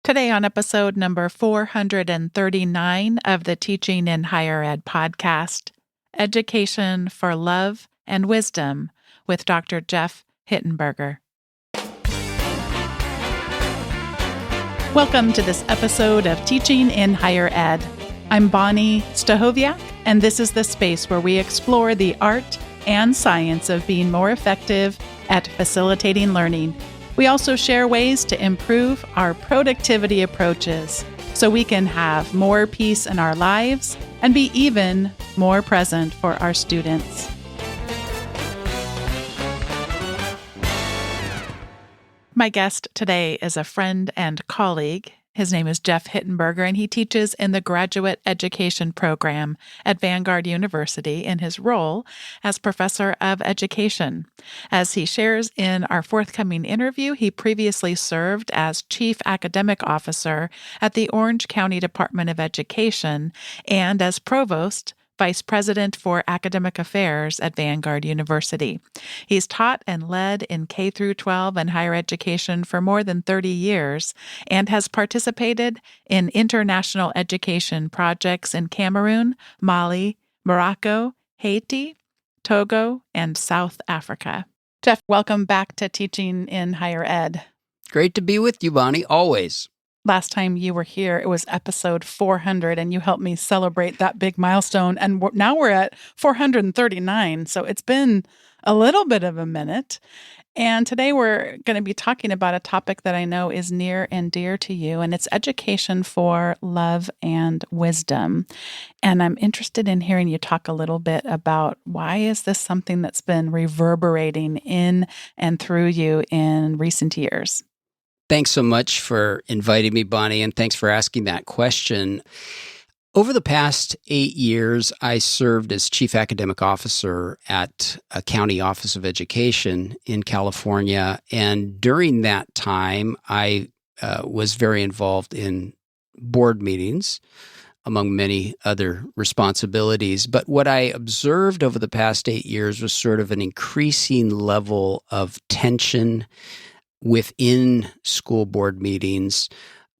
Today on episode number 439 of the Teaching in Higher Ed podcast, Education for Love and Wisdom with Dr. Jeff Hittenberger. Welcome to this episode of Teaching in Higher Ed. I'm Bonnie Stahoviak, and this is the space where we explore the art and science of being more effective at facilitating learning. We also share ways to improve our productivity approaches so we can have more peace in our lives and be even more present for our students. My guest today is a friend and colleague. His name is Jeff Hittenberger, and he teaches in the graduate education program at Vanguard University in his role as professor of education. As he shares in our forthcoming interview, he previously served as chief academic officer at the Orange County Department of Education and as provost Vice President for Academic Affairs at Vanguard University. He's taught and led in K-12 and higher education for more than 30 years and has participated in international education projects in Cameroon, Mali, Morocco, Haiti, Togo, and South Africa. Jeff, welcome back to Teaching in Higher Ed. Great to be with you, Bonnie, always. Last time you were here, it was episode 400, and you helped me celebrate that big milestone. And now we're at 439, so it's been a little bit of a minute. And today we're going to be talking about a topic that I know is near and dear to you, and it's education for love and wisdom. And I'm interested in hearing you talk a little bit about why is this something that's been reverberating in and through you in recent years? Thanks so much for inviting me, Bonnie, and thanks for asking that question. Over the past 8 years, I served as chief academic officer at a county office of education in California. And during that time, I was very involved in board meetings, among many other responsibilities. But what I observed over the past 8 years was sort of an increasing level of tension within school board meetings.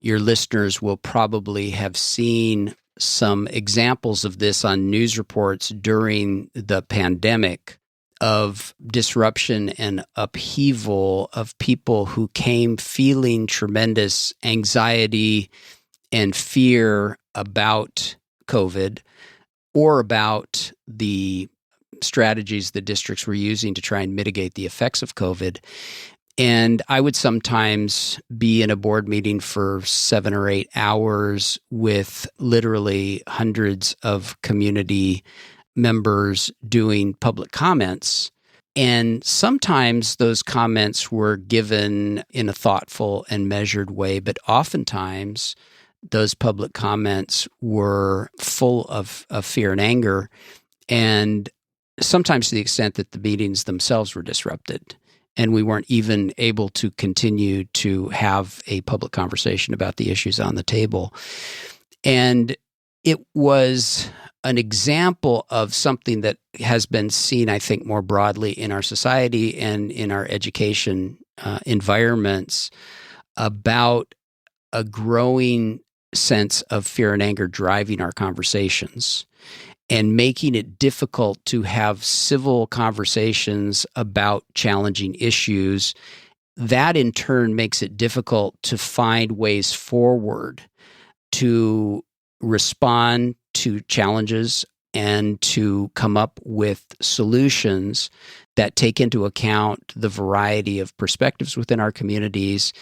Your listeners will probably have seen some examples of this on news reports during the pandemic of disruption and upheaval of people who came feeling tremendous anxiety and fear about COVID or about the strategies the districts were using to try and mitigate the effects of COVID. And I would sometimes be in a board meeting for 7 or 8 hours with literally hundreds of community members doing public comments. And sometimes those comments were given in a thoughtful and measured way, but oftentimes those public comments were full of fear and anger, and sometimes to the extent that the meetings themselves were disrupted. And we weren't even able to continue to have a public conversation about the issues on the table. And it was an example of something that has been seen, I think, more broadly in our society and in our education environments about a growing sense of fear and anger driving our conversations and making it difficult to have civil conversations about challenging issues. That, in turn, makes it difficult to find ways forward to respond to challenges and to come up with solutions that take into account the variety of perspectives within our communities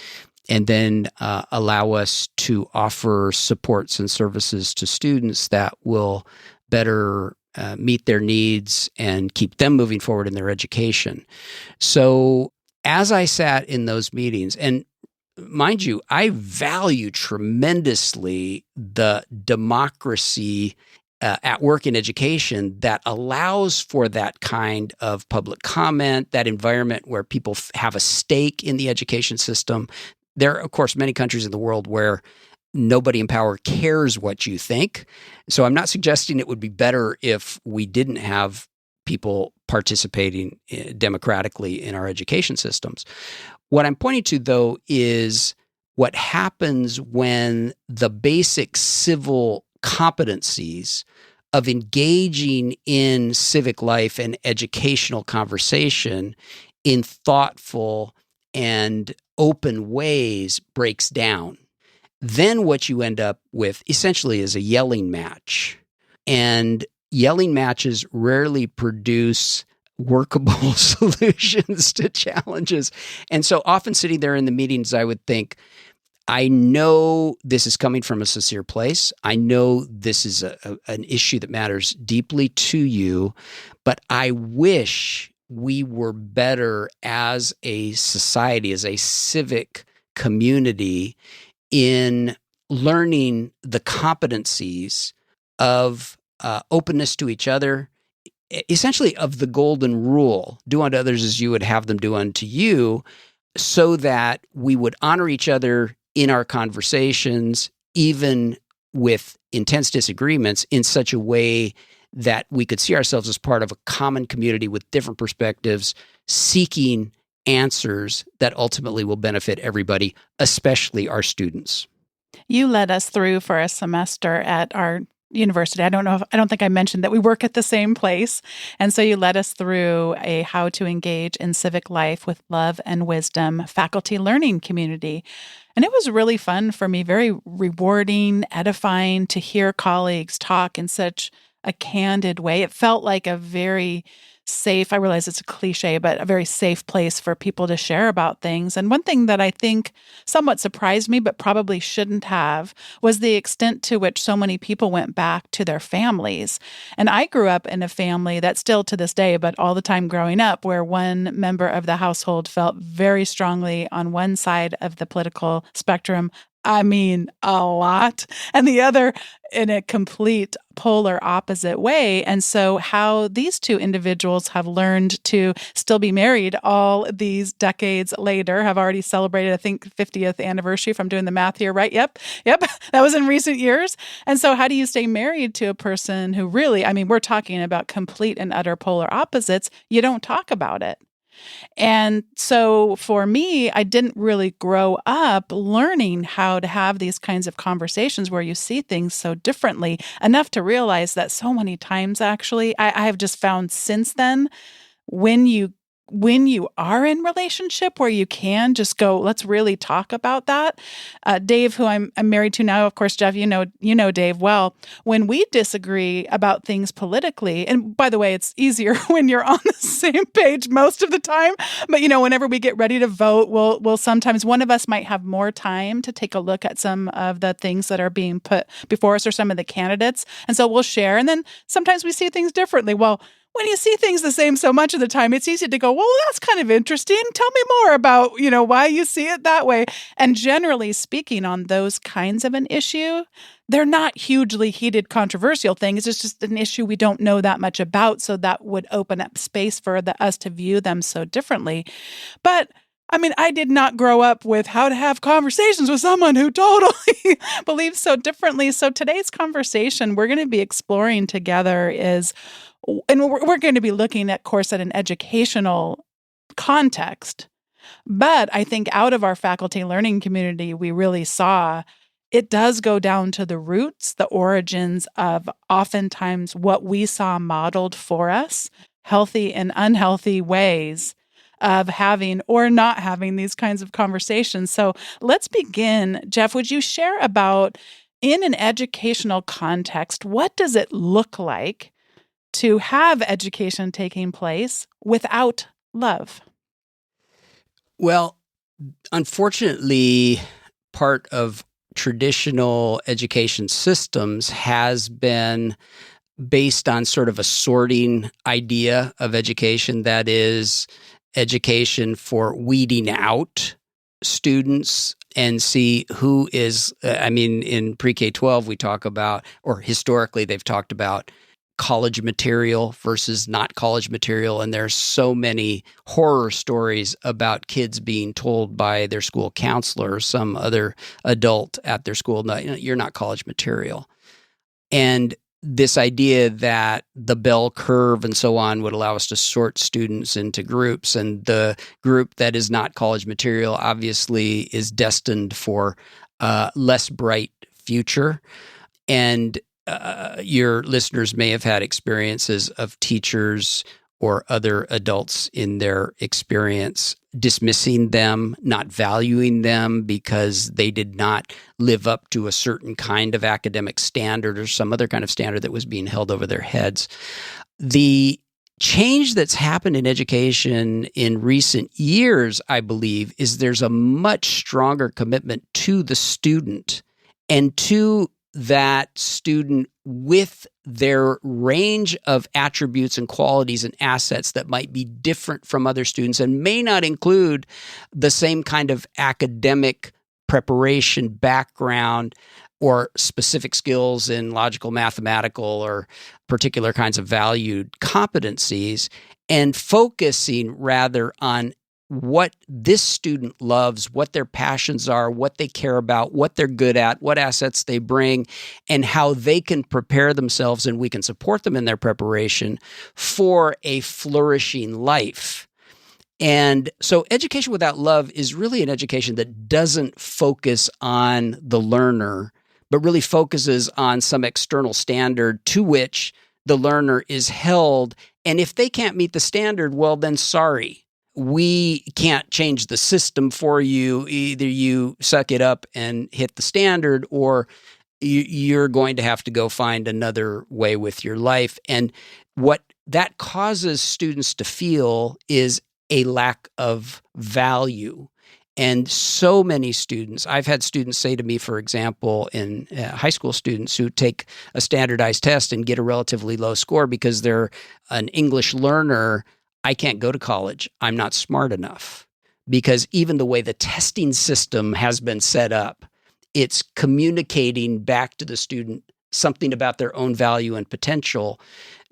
and then allow us to offer supports and services to students that will better meet their needs and keep them moving forward in their education. So as I sat in those meetings, and mind you, I value tremendously the democracy at work in education that allows for that kind of public comment, that environment where people have a stake in the education system. There are, of course, many countries in the world where nobody in power cares what you think. So I'm not suggesting it would be better if we didn't have people participating democratically in our education systems. What I'm pointing to, though, is what happens when the basic civil competencies of engaging in civic life and educational conversation in thoughtful and open ways breaks down. Then what you end up with essentially is a yelling match. And yelling matches rarely produce workable solutions to challenges. And so often sitting there in the meetings, I would think, I know this is coming from a sincere place. I know this is an issue that matters deeply to you, but I wish we were better as a society, as a civic community, in learning the competencies of openness to each other, essentially of the golden rule, do unto others as you would have them do unto you, so that we would honor each other in our conversations, even with intense disagreements, in such a way that we could see ourselves as part of a common community with different perspectives, seeking answers that ultimately will benefit everybody, especially our students. You led us through for a semester at our university. I don't think I mentioned that we work at the same place. And so you led us through a how to engage in civic life with love and wisdom faculty learning community. And it was really fun for me, very rewarding, edifying to hear colleagues talk in such a candid way. It felt like a very safe, I realize it's a cliche, but a very safe place for people to share about things. And one thing that I think somewhat surprised me, but probably shouldn't have, was the extent to which so many people went back to their families. And I grew up in a family that still to this day, but all the time growing up, where one member of the household felt very strongly on one side of the political spectrum. I mean, a lot, and the other in a complete polar opposite way. And so how these two individuals have learned to still be married all these decades later, have already celebrated, I think, 50th anniversary, if I'm doing the math here, right? Yep. That was in recent years. And so how do you stay married to a person who really, I mean, we're talking about complete and utter polar opposites. You don't talk about it. And so for me, I didn't really grow up learning how to have these kinds of conversations where you see things so differently, enough to realize that so many times, actually, I have just found since then, when you are in relationship where you can just go, let's really talk about that. Dave, who I'm married to now, of course, Jeff, you know Dave well. When we disagree about things politically, and by the way, it's easier when you're on the same page most of the time. But whenever we get ready to vote, we'll sometimes one of us might have more time to take a look at some of the things that are being put before us or some of the candidates, and so we'll share. And then sometimes we see things differently. Well, when you see things the same so much of the time, it's easy to go, well, that's kind of interesting. Tell me more about, why you see it that way. And generally speaking, on those kinds of an issue, they're not hugely heated, controversial things. It's just an issue we don't know that much about. So that would open up space for us to view them so differently. But I mean, I did not grow up with how to have conversations with someone who totally believes so differently. So today's conversation we're going to be exploring together is, and we're going to be looking at course at an educational context. But I think out of our faculty learning community, we really saw it does go down to the roots, the origins of oftentimes what we saw modeled for us, healthy and unhealthy ways of having or not having these kinds of conversations. So let's begin. Jeff, would you share about, in an educational context, what does it look like to have education taking place without love? Well, unfortunately, part of traditional education systems has been based on sort of a sorting idea of education, that is, education for weeding out students and see who is, in pre-K-12 we talk about, or historically they've talked about, college material versus not college material. And there's so many horror stories about kids being told by their school counselor or some other adult at their school, no, you're not college material. And this idea that the bell curve and so on would allow us to sort students into groups, and the group that is not college material obviously is destined for a less bright future. And your listeners may have had experiences of teachers or other adults in their experience dismissing them, not valuing them because they did not live up to a certain kind of academic standard or some other kind of standard that was being held over their heads. The change that's happened in education in recent years, I believe, is there's a much stronger commitment to the student and to that student with their range of attributes and qualities and assets that might be different from other students and may not include the same kind of academic preparation, background, or specific skills in logical, mathematical, or particular kinds of valued competencies, and focusing rather on what this student loves, what their passions are, what they care about, what they're good at, what assets they bring, and how they can prepare themselves and we can support them in their preparation for a flourishing life. And so education without love is really an education that doesn't focus on the learner, but really focuses on some external standard to which the learner is held. And if they can't meet the standard, well, then sorry. We can't change the system for you. Either you suck it up and hit the standard, or you're going to have to go find another way with your life. And what that causes students to feel is a lack of value. And so many students, I've had students say to me, for example, in high school students who take a standardized test and get a relatively low score because they're an English learner, I can't go to college. I'm not smart enough. Because even the way the testing system has been set up, it's communicating back to the student something about their own value and potential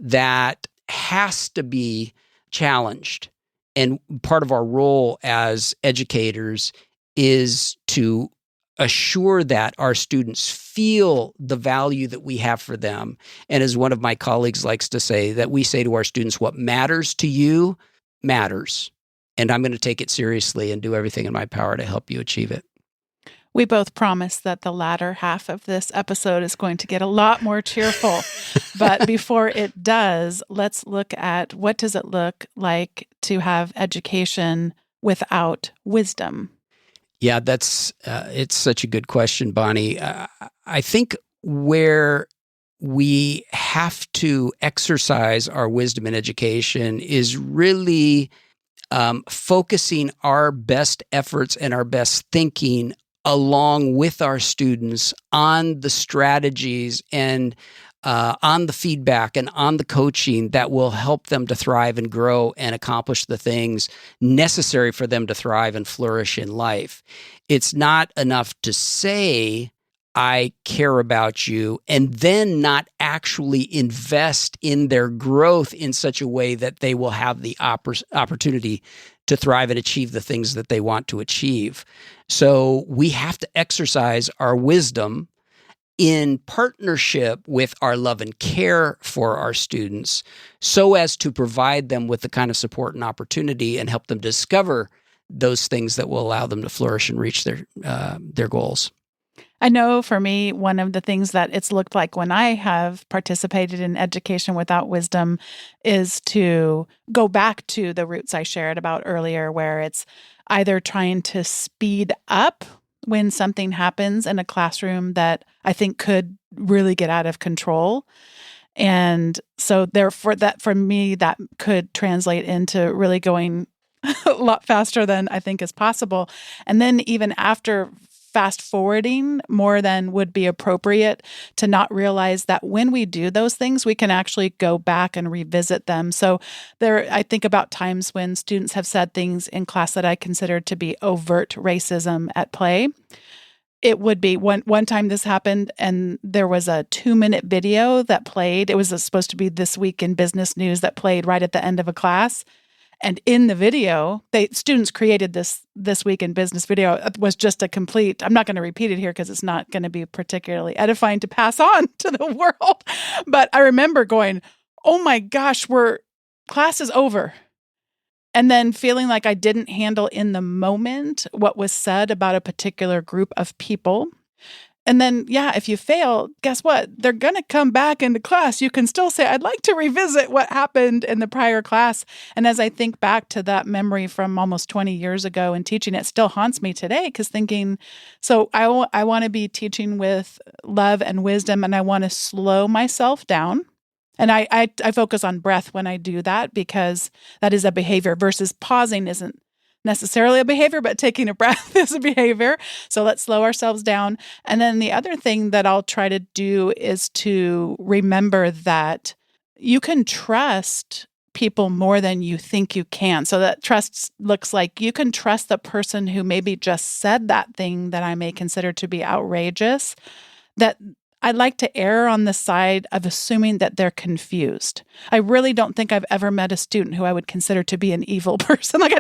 that has to be challenged. And part of our role as educators is to assure that our students feel the value that we have for them. And as one of my colleagues likes to say, that we say to our students, what matters to you matters. And I'm going to take it seriously and do everything in my power to help you achieve it. We both promise that the latter half of this episode is going to get a lot more cheerful. But before it does, let's look at what does it look like to have education without wisdom? Yeah, it's such a good question, Bonnie. I think where we have to exercise our wisdom in education is really focusing our best efforts and our best thinking along with our students on the strategies and on the feedback and on the coaching that will help them to thrive and grow and accomplish the things necessary for them to thrive and flourish in life. It's not enough to say, I care about you, and then not actually invest in their growth in such a way that they will have the opportunity to thrive and achieve the things that they want to achieve. So we have to exercise our wisdom in partnership with our love and care for our students so as to provide them with the kind of support and opportunity and help them discover those things that will allow them to flourish and reach their goals. I know for me, one of the things that it's looked like when I have participated in education without wisdom is to go back to the roots I shared about earlier, where it's either trying to speed up when something happens in a classroom that I think could really get out of control. And so therefore that for me, that could translate into really going a lot faster than I think is possible. And then even after fast forwarding more than would be appropriate, to not realize that when we do those things, we can actually go back and revisit them. So I think about times when students have said things in class that I consider to be overt racism at play. It would be one time this happened, and there was a 2-minute video that played. It was supposed to be This Week in Business News that played right at the end of a class. And in the video, students created this week in business video. It was just a complete, I'm not going to repeat it here because it's not going to be particularly edifying to pass on to the world. But I remember going, oh my gosh, class is over. And then feeling like I didn't handle in the moment what was said about a particular group of people. And then, if you fail, guess what? They're going to come back into class. You can still say, I'd like to revisit what happened in the prior class. And as I think back to that memory from almost 20 years ago and teaching, it still haunts me today because thinking, so I want to be teaching with love and wisdom, and I want to slow myself down. And I focus on breath when I do that because that is a behavior versus pausing isn't necessarily a behavior, but taking a breath is a behavior. So let's slow ourselves down. And then the other thing that I'll try to do is to remember that you can trust people more than you think you can. So that trust looks like you can trust the person who maybe just said that thing that I may consider to be outrageous, that I like to err on the side of assuming that they're confused. I really don't think I've ever met a student who I would consider to be an evil person. Like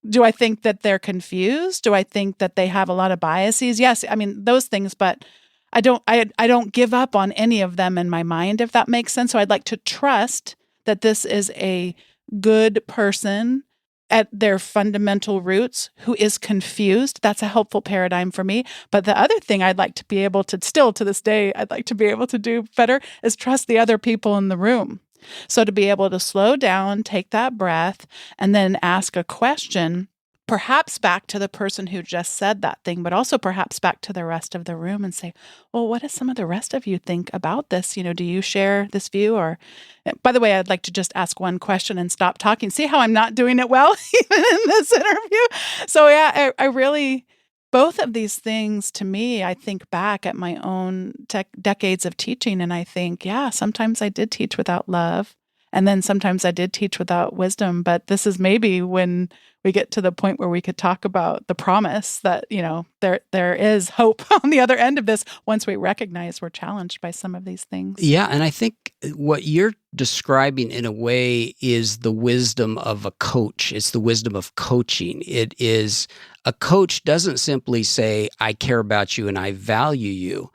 do I think that they're confused? Do I think that they have a lot of biases? Yes, I mean those things, but I don't give up on any of them in my mind, if that makes sense. So I'd like to trust that this is a good person at their fundamental roots who is confused. That's a helpful paradigm for me. But the other thing I'd like to be able to still to this day, I'd like to be able to do better is trust the other people in the room. So to be able to slow down, take that breath, and then ask a question, perhaps back to the person who just said that thing, but also perhaps back to the rest of the room and say, well, what does some of the rest of you think about this? Do you share this view? Or, by the way, I'd like to just ask one question and stop talking. See how I'm not doing it well even in this interview? So I really, both of these things to me, I think back at my own decades of teaching and I think, sometimes I did teach without love. And then sometimes I did teach without wisdom, but this is maybe when we get to the point where we could talk about the promise that, there is hope on the other end of this once we recognize we're challenged by some of these things. Yeah, and I think what you're describing in a way is the wisdom of a coach. It's the wisdom of coaching. It is a coach doesn't simply say, I care about you and I value you.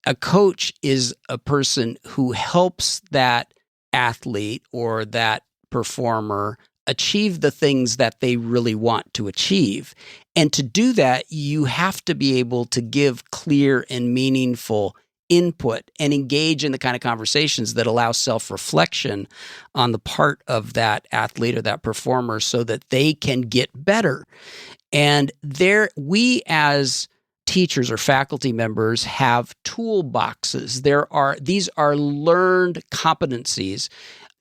A coach is a person who helps that athlete or that performer achieve the things that they really want to achieve. And to do that, you have to be able to give clear and meaningful input and engage in the kind of conversations that allow self-reflection on the part of that athlete or that performer so that they can get better. And we as teachers or faculty members have toolboxes. These are learned competencies,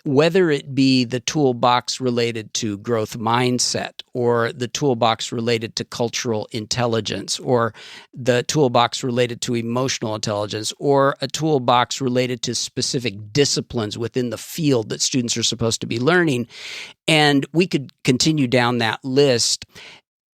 whether it be the toolbox related to growth mindset or the toolbox related to cultural intelligence or the toolbox related to emotional intelligence or a toolbox related to specific disciplines within the field that students are supposed to be learning. And we could continue down that list.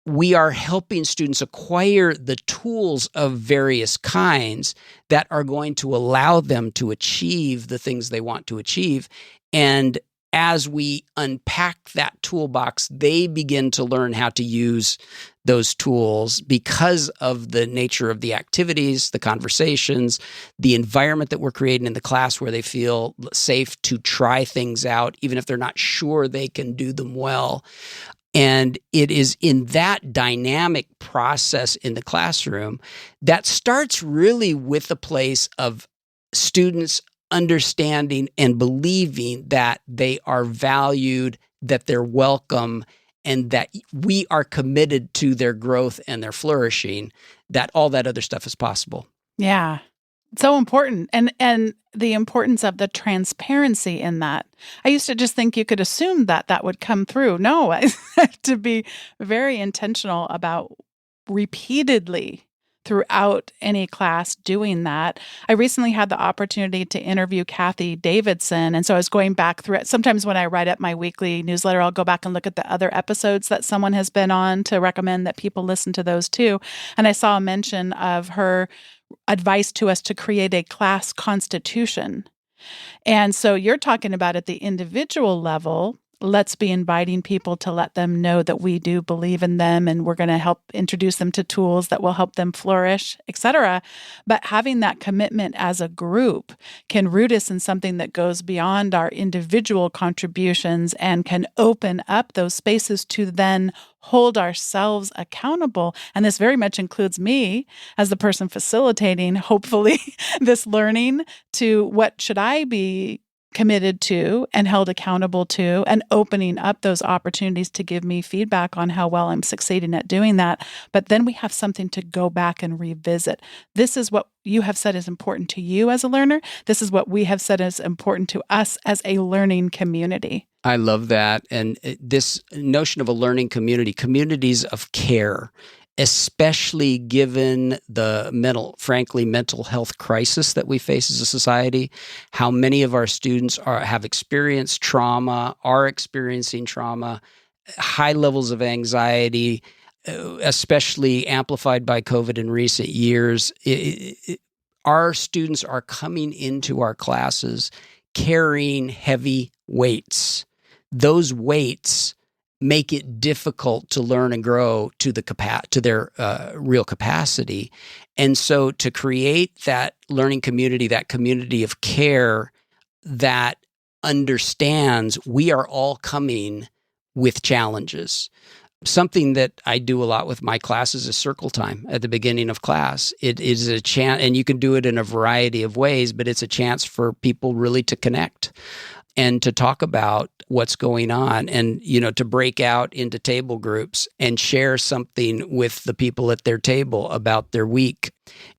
We are helping students acquire the tools of various kinds that are going to allow them to achieve the things they want to achieve. And as we unpack that toolbox, they begin to learn how to use those tools because of the nature of the activities, the conversations, the environment that we're creating in the class where they feel safe to try things out, even if they're not sure they can do them well. And it is in that dynamic process in the classroom that starts really with a place of students understanding and believing that they are valued, that they're welcome, and that we are committed to their growth and their flourishing, that all that other stuff is possible. Yeah. So important. And the importance of the transparency in that. I used to just think you could assume that would come through. No, I have to be very intentional about repeatedly throughout any class doing that. I recently had the opportunity to interview Kathy Davidson. And so I was going back through it. Sometimes when I write up my weekly newsletter, I'll go back and look at the other episodes that someone has been on to recommend that people listen to those too. And I saw a mention of her advice to us to create a class constitution. And so you're talking about at the individual level, let's be inviting people to let them know that we do believe in them and we're going to help introduce them to tools that will help them flourish, etc. But having that commitment as a group can root us in something that goes beyond our individual contributions and can open up those spaces to then hold ourselves accountable. And this very much includes me as the person facilitating, hopefully, this learning to what should I be committed to and held accountable to, and opening up those opportunities to give me feedback on how well I'm succeeding at doing that. But then we have something to go back and revisit. This is what you have said is important to you as a learner. This is what we have said is important to us as a learning community. I love that. And this notion of a learning community, communities of care, especially given the mental health crisis that we face as a society, how many of our students have experienced trauma, are experiencing trauma, high levels of anxiety, especially amplified by COVID in recent years. Our students are coming into our classes carrying heavy weights. Those weights make it difficult to learn and grow to their real capacity. And so to create that learning community, that community of care that understands we are all coming with challenges. Something that I do a lot with my classes is circle time at the beginning of class. It is a chance, and you can do it in a variety of ways, but it's a chance for people really to connect and to talk about what's going on, and, to break out into table groups and share something with the people at their table about their week,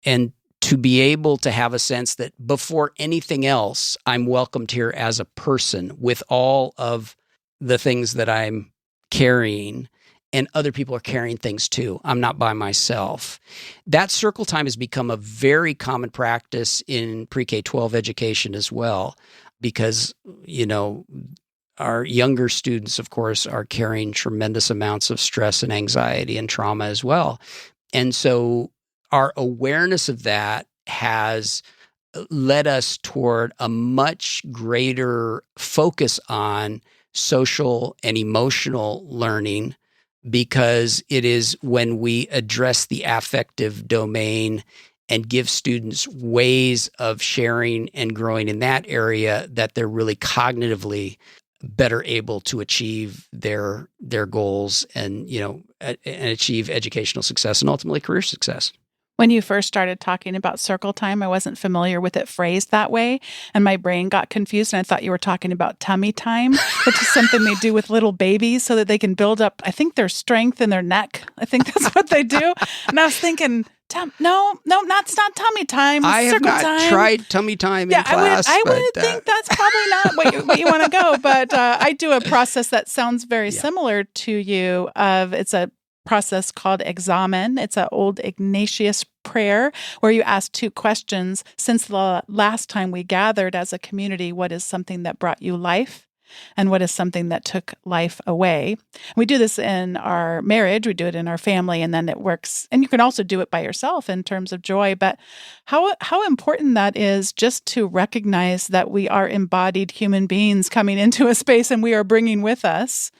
and to be able to have a sense that before anything else, I'm welcomed here as a person with all of the things that I'm carrying, and other people are carrying things too. I'm not by myself. That circle time has become a very common practice in pre-K-12 education as well, because, our younger students, of course, are carrying tremendous amounts of stress and anxiety and trauma as well. And so our awareness of that has led us toward a much greater focus on social and emotional learning, because it is when we address the affective domain and give students ways of sharing and growing in that area that they're really cognitively better able to achieve their goals and achieve educational success and ultimately career success. When you first started talking about circle time, I wasn't familiar with it phrased that way, and my brain got confused, and I thought you were talking about tummy time, which is something they do with little babies so that they can build up, I think, their strength in their neck. I think that's what they do. And I was thinking, no, it's not tummy time. I have circle not time. Tried tummy time in class. I would think that's probably not what you want to go, but I do a process that sounds very similar to you. It's a process called Examen. It's an old Ignatius prayer where you ask two questions. Since the last time we gathered as a community, what is something that brought you life? And what is something that took life away? We do this in our marriage. We do it in our family, and then it works. And you can also do it by yourself in terms of joy. But how important that is just to recognize that we are embodied human beings coming into a space, and we are bringing with us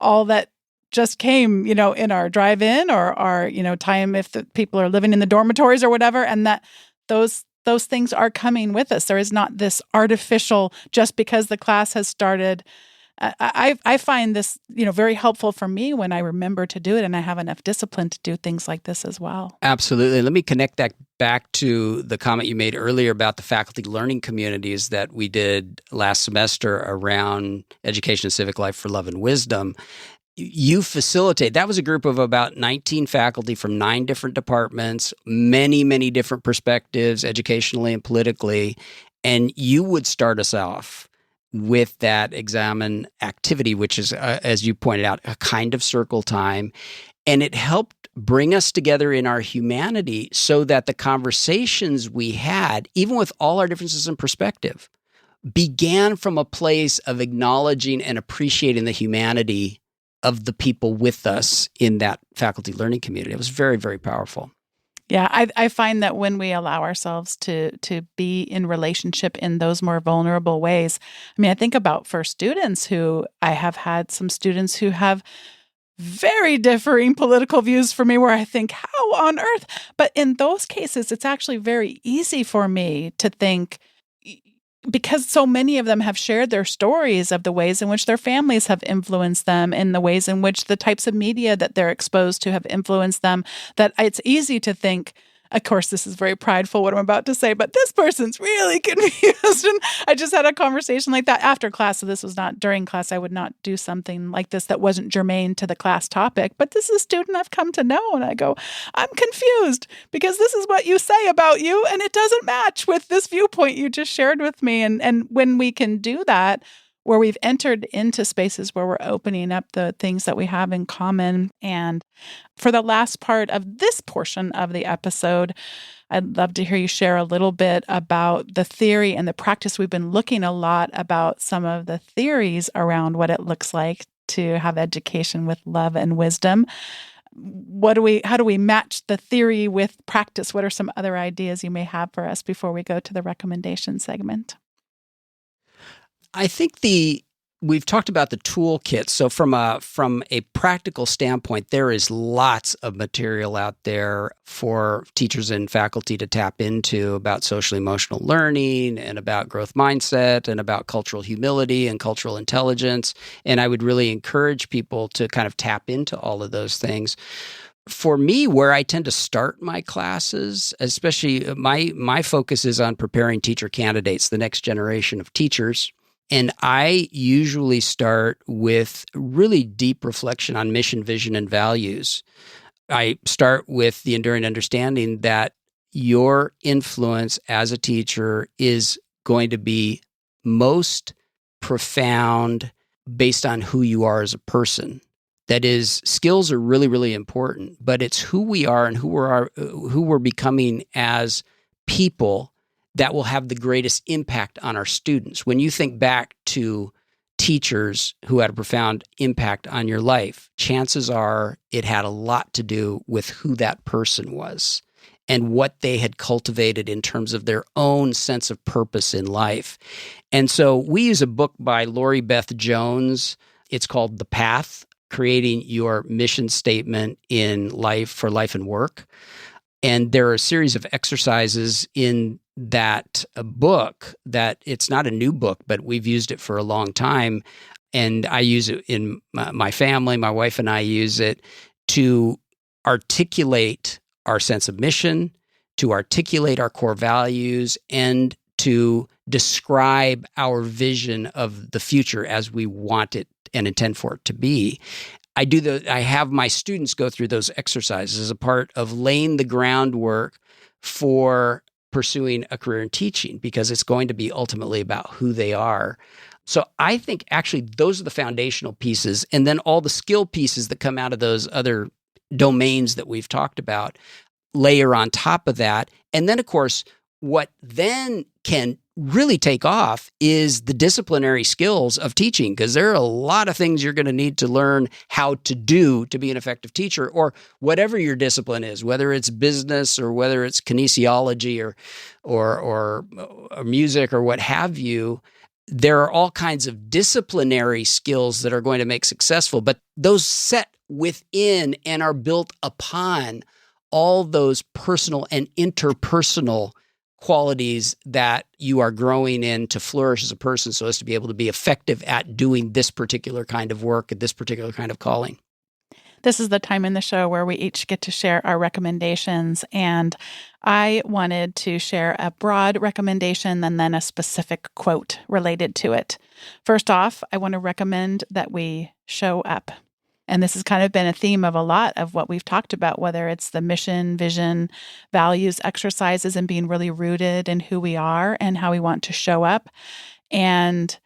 all that just came, in our drive-in or our, time if the people are living in the dormitories or whatever, and that those things are coming with us. There is not this artificial, just because the class has started. I find this, very helpful for me when I remember to do it, and I have enough discipline to do things like this as well. Absolutely. Let me connect that back to the comment you made earlier about the faculty learning communities that we did last semester around education and civic life for love and wisdom. You facilitate, that was a group of about 19 faculty from 9 different departments, many, many different perspectives, educationally and politically. And you would start us off with that Examen activity, which is, as you pointed out, a kind of circle time. And it helped bring us together in our humanity so that the conversations we had, even with all our differences in perspective, began from a place of acknowledging and appreciating the humanity of the people with us in that faculty learning community. It was very, very powerful. Yeah, I find that when we allow ourselves to be in relationship in those more vulnerable ways, I mean, I think about for students who I have had some students who have very differing political views for me where I think, how on earth? But in those cases, it's actually very easy for me to think, because so many of them have shared their stories of the ways in which their families have influenced them and the ways in which the types of media that they're exposed to have influenced them, that it's easy to think, of course, this is very prideful what I'm about to say, but this person's really confused. And I just had a conversation like that after class. So this was not during class. I would not do something like this that wasn't germane to the class topic. But this is a student I've come to know. And I go, I'm confused because this is what you say about you. And it doesn't match with this viewpoint you just shared with me. And when we can do that, where we've entered into spaces where we're opening up the things that we have in common. And for the last part of this portion of the episode, I'd love to hear you share a little bit about the theory and the practice. We've been looking a lot about some of the theories around what it looks like to have education with love and wisdom. How do we match the theory with practice? What are some other ideas you may have for us before we go to the recommendation segment? I think we've talked about the toolkit. So from a practical standpoint, there is lots of material out there for teachers and faculty to tap into about social emotional learning and about growth mindset and about cultural humility and cultural intelligence. And I would really encourage people to kind of tap into all of those things. For me, where I tend to start my classes, especially my focus is on preparing teacher candidates, the next generation of teachers. And I usually start with really deep reflection on mission, vision, and values. I start with the enduring understanding that your influence as a teacher is going to be most profound based on who you are as a person. That is, skills are really, really important, but it's who we are and who we're becoming as people that will have the greatest impact on our students. When you think back to teachers who had a profound impact on your life, chances are it had a lot to do with who that person was and what they had cultivated in terms of their own sense of purpose in life. And so we use a book by Lori Beth Jones. It's called The Path: Creating Your Mission Statement in Life for Life and Work. And there are a series of exercises in that book that it's not a new book, but we've used it for a long time. And I use it in my family. My wife and I use it to articulate our sense of mission, to articulate our core values, and to describe our vision of the future as we want it and intend for it to be. I have my students go through those exercises as a part of laying the groundwork for pursuing a career in teaching, because it's going to be ultimately about who they are. So I think actually those are the foundational pieces. And then all the skill pieces that come out of those other domains that we've talked about layer on top of that. And then, of course, what then can really take off is the disciplinary skills of teaching, because there are a lot of things you're going to need to learn how to do to be an effective teacher, or whatever your discipline is, whether it's business or whether it's kinesiology or music or what have you. There are all kinds of disciplinary skills that are going to make successful, but those set within and are built upon all those personal and interpersonal qualities that you are growing in to flourish as a person so as to be able to be effective at doing this particular kind of work and this particular kind of calling. This is the time in the show where we each get to share our recommendations. And I wanted to share a broad recommendation and then a specific quote related to it. First off, I want to recommend that we show up. And this has kind of been a theme of a lot of what we've talked about, whether it's the mission, vision, values, exercises, and being really rooted in who we are and how we want to show up. And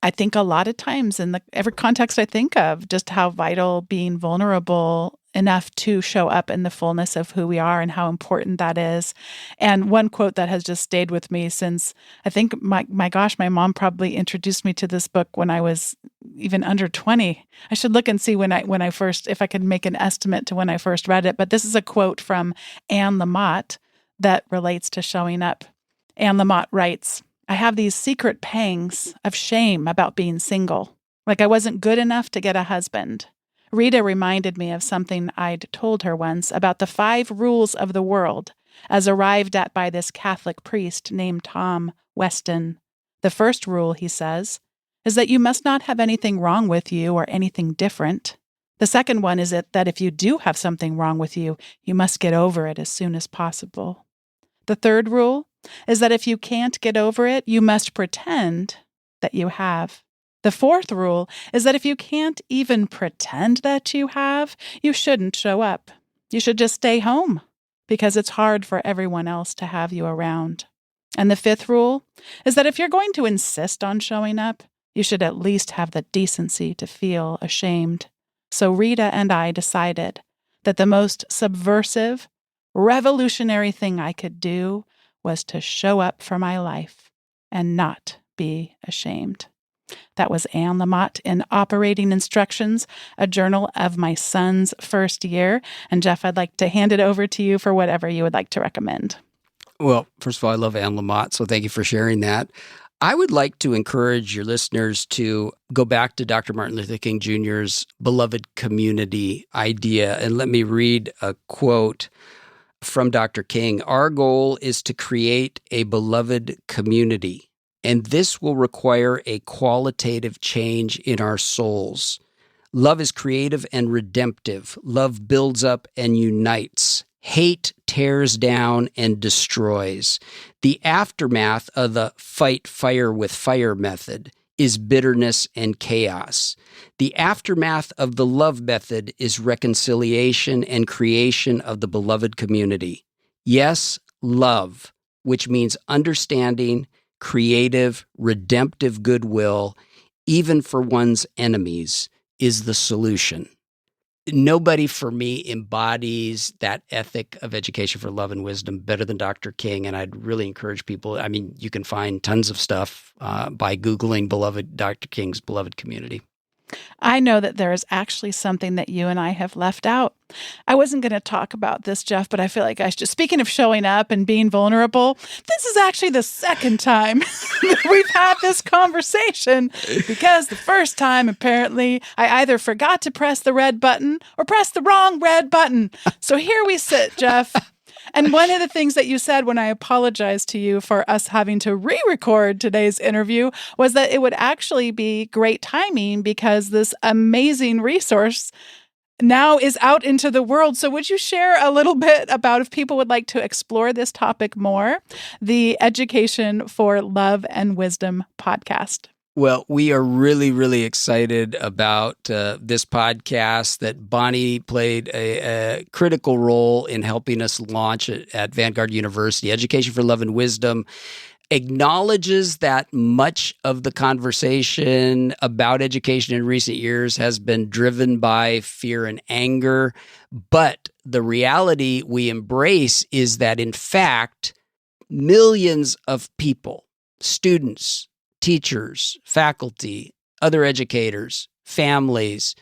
I think a lot of times in every context I think of, just how vital being vulnerable enough to show up in the fullness of who we are and how important that is. And one quote that has just stayed with me since, I think, my mom probably introduced me to this book when I was even under 20. I should look and see when I first, if I could make an estimate to when I first read it. But this is a quote from Anne Lamott that relates to showing up. Anne Lamott writes, "I have these secret pangs of shame about being single, like I wasn't good enough to get a husband." Rita reminded me of something I'd told her once about the 5 rules of the world, as arrived at by this Catholic priest named Tom Weston. The first rule, he says, is that you must not have anything wrong with you or anything different. The second one is that if you do have something wrong with you, you must get over it as soon as possible. The third rule is that if you can't get over it, you must pretend that you have. The fourth rule is that if you can't even pretend that you have, you shouldn't show up. You should just stay home because it's hard for everyone else to have you around. And the fifth rule is that if you're going to insist on showing up, you should at least have the decency to feel ashamed. So Rita and I decided that the most subversive, revolutionary thing I could do was to show up for my life and not be ashamed. That was Anne Lamott in Operating Instructions, a journal of my son's first year. And Jeff, I'd like to hand it over to you for whatever you would like to recommend. Well, first of all, I love Anne Lamott, so thank you for sharing that. I would like to encourage your listeners to go back to Dr. Martin Luther King Jr.'s beloved community idea. And let me read a quote from Dr. King. "Our goal is to create a beloved community, and this will require a qualitative change in our souls. Love is creative and redemptive. Love builds up and unites. Hate tears down and destroys. The aftermath of the fight fire with fire method is bitterness and chaos. The aftermath of the love method is reconciliation and creation of the beloved community. Yes, love, which means understanding, creative, redemptive goodwill, even for one's enemies, is the solution." Nobody for me embodies that ethic of education for love and wisdom better than Dr. King, and I'd really encourage people. I mean, you can find tons of stuff by Googling Dr. King's beloved community. I know that there is actually something that you and I have left out. I wasn't going to talk about this, Jeff, but I feel like I should. Speaking of showing up and being vulnerable, this is actually the second time that we've had this conversation, because the first time, apparently, I either forgot to press the red button or pressed the wrong red button. So here we sit, Jeff. And one of the things that you said when I apologized to you for us having to re-record today's interview was that it would actually be great timing because this amazing resource now is out into the world. So would you share a little bit about, if people would like to explore this topic more, the Education for Love and Wisdom podcast? Well, we are really, really excited about this podcast that Bonnie played a critical role in helping us launch at Vanguard University. Education for Love and Wisdom acknowledges that much of the conversation about education in recent years has been driven by fear and anger. But the reality we embrace is that, in fact, millions of people, students, teachers, faculty, other educators, families,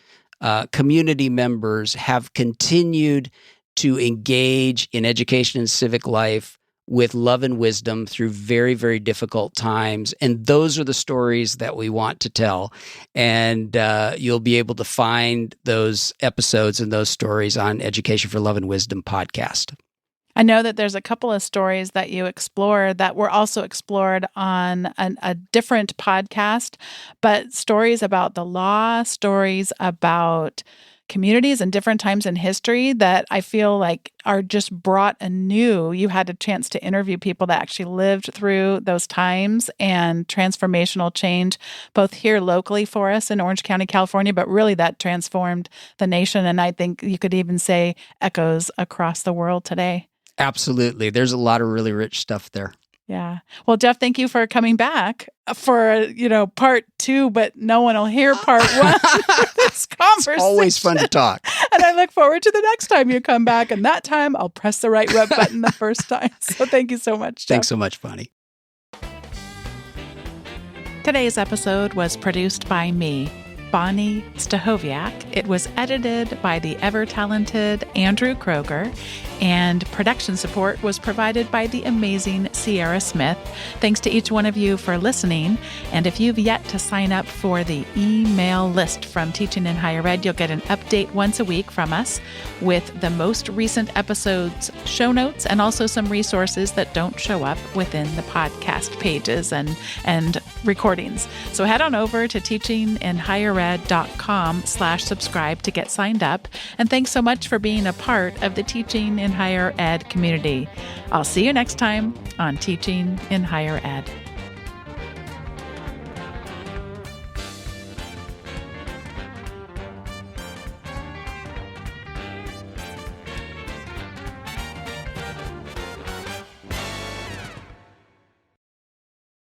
community members have continued to engage in education and civic life with love and wisdom through very, very difficult times. And those are the stories that we want to tell. And you'll be able to find those episodes and those stories on Education for Love and Wisdom podcast. I know that there's a couple of stories that you explored that were also explored on a different podcast, but stories about the law, stories about communities and different times in history that I feel like are just brought anew. You had a chance to interview people that actually lived through those times and transformational change, both here locally for us in Orange County, California, but really that transformed the nation. And I think you could even say echoes across the world today. Absolutely. There's a lot of really rich stuff there. Yeah. Well, Jeff, thank you for coming back for, part 2, but no one will hear part 1 of this conversation. It's always fun to talk. And I look forward to the next time you come back. And that time I'll press the right rep button the first time. So thank you so much, Jeff. Thanks so much, Bonnie. Today's episode was produced by me, Bonnie Stachowiak. It was edited by the ever-talented Andrew Kroger, and production support was provided by the amazing Sierra Smith. Thanks to each one of you for listening. And if you've yet to sign up for the email list from Teaching in Higher Ed, you'll get an update once a week from us with the most recent episodes, show notes, and also some resources that don't show up within the podcast pages and recordings. So head on over to teachinginhighered.com/subscribe to get signed up. And thanks so much for being a part of the Teaching in Higher Ed community. I'll see you next time on Teaching in Higher Ed.